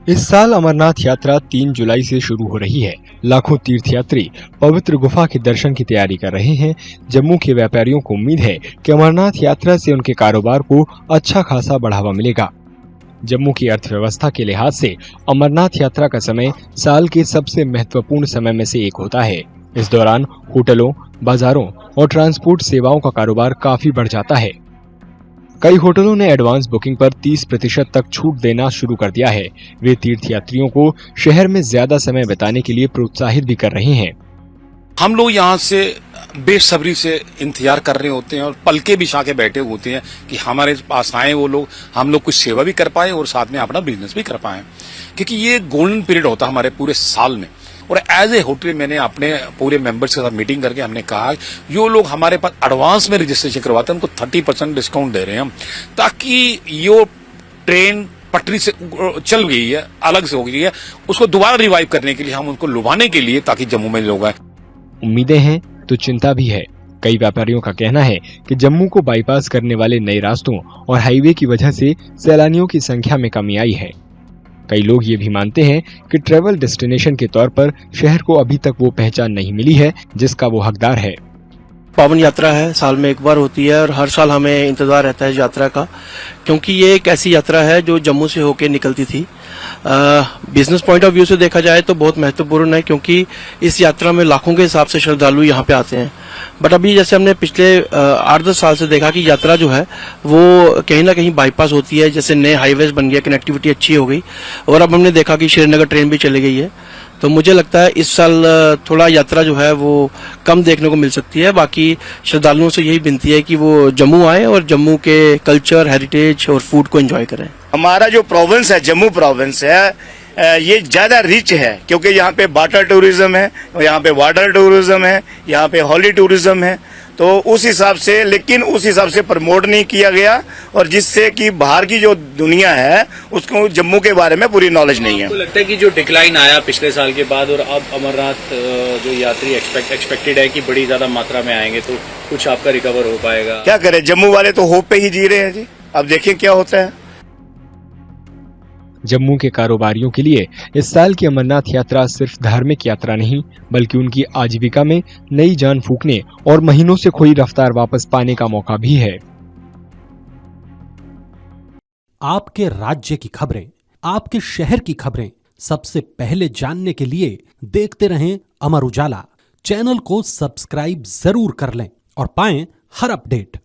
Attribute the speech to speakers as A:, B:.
A: इस साल अमरनाथ यात्रा 3 जुलाई से शुरू हो रही है। लाखों तीर्थयात्री पवित्र गुफा के दर्शन की तैयारी कर रहे हैं। जम्मू के व्यापारियों को उम्मीद है कि अमरनाथ यात्रा से उनके कारोबार को अच्छा खासा बढ़ावा मिलेगा। जम्मू की अर्थव्यवस्था के लिहाज से अमरनाथ यात्रा का समय साल के सबसे महत्वपूर्ण समय में से एक होता है। इस दौरान होटलों, बाजारों और ट्रांसपोर्ट सेवाओं का कारोबार काफी बढ़ जाता है। कई होटलों ने एडवांस बुकिंग पर 30% तक छूट देना शुरू कर दिया है। वे तीर्थयात्रियों को शहर में ज्यादा समय बिताने के लिए प्रोत्साहित भी कर रहे हैं।
B: हम लोग यहाँ से बेसब्री से इंतजार कर रहे होते हैं और पलके बिछा के बैठे होते हैं कि हमारे पास आए वो लोग, हम लोग कुछ सेवा भी कर पाए और साथ में अपना बिजनेस भी कर पाए, क्योंकि ये गोल्डन पीरियड होता है हमारे पूरे साल में। और एज ए होटल मैंने अपने पूरे मेंबर्स के साथ मीटिंग करके हमने कहा जो लोग हमारे पास एडवांस में रजिस्ट्रेशन करवाते हैं उनको 30% डिस्काउंट दे रहे हैं हम, ताकि ये ट्रेन पटरी से चल गई है, अलग से हो गई है, उसको दोबारा रिवाइव करने के लिए हम उनको लुभाने के लिए, ताकि जम्मू में लोग आए।
A: उम्मीदें हैं तो चिंता भी है। कई व्यापारियों का कहना है कि जम्मू को बाईपास करने वाले नए रास्तों और हाईवे की वजह से सैलानियों की संख्या में कमी आई है। कई लोग ये भी मानते हैं कि ट्रैवल डेस्टिनेशन के तौर पर शहर को अभी तक वो पहचान नहीं मिली है जिसका वो हकदार है।
C: पावन यात्रा है, साल में एक बार होती है और हर साल हमें इंतजार रहता है इस यात्रा का, क्योंकि ये एक ऐसी यात्रा है जो जम्मू से होकर निकलती थी। बिजनेस पॉइंट ऑफ व्यू से देखा जाए तो बहुत महत्वपूर्ण है, क्योंकि इस यात्रा में लाखों के हिसाब से श्रद्धालु यहाँ पे आते हैं। बट अभी जैसे हमने पिछले 8-10 साल से देखा कि यात्रा जो है वो कहीं ना कहीं बाईपास होती है। जैसे नए हाईवेज बन गया, कनेक्टिविटी अच्छी हो गई और अब हमने देखा कि श्रीनगर ट्रेन भी चली गई है। तो मुझे लगता है इस साल थोड़ा यात्रा जो है वो कम देखने को मिल सकती है। बाकी श्रद्धालुओं से यही विनती है कि वो जम्मू आए और जम्मू के कल्चर, हेरिटेज और फूड को एंजॉय करें।
D: हमारा जो प्रोविंस है, जम्मू प्रोविंस है, ये ज्यादा रिच है, क्योंकि यहाँ पे वाटर टूरिज्म है, यहाँ पे वाटर टूरिज्म है, यहाँ पे हॉली टूरिज्म है। तो उस हिसाब से, लेकिन उस हिसाब से प्रमोट नहीं किया गया, और जिससे कि बाहर की जो दुनिया है उसको जम्मू के बारे में पूरी नॉलेज नहीं है।
E: आपको लगता है कि जो डिक्लाइन आया पिछले साल के बाद और अब अमरनाथ जो यात्री एक्सपेक्टेड है कि बड़ी ज्यादा मात्रा में आएंगे, तो कुछ आपका रिकवर हो पाएगा?
D: क्या करें, जम्मू वाले तो होप पे ही जी रहे हैं जी। अब देखिए क्या होता है।
A: जम्मू के कारोबारियों के लिए इस साल की अमरनाथ यात्रा सिर्फ धार्मिक यात्रा नहीं, बल्कि उनकी आजीविका में नई जान फूंकने और महीनों से खोई रफ्तार वापस पाने का मौका भी है।
F: आपके राज्य की खबरें, आपके शहर की खबरें सबसे पहले जानने के लिए देखते रहें अमर उजाला। चैनल को सब्सक्राइब जरूर कर लें और पाएं हर अपडेट।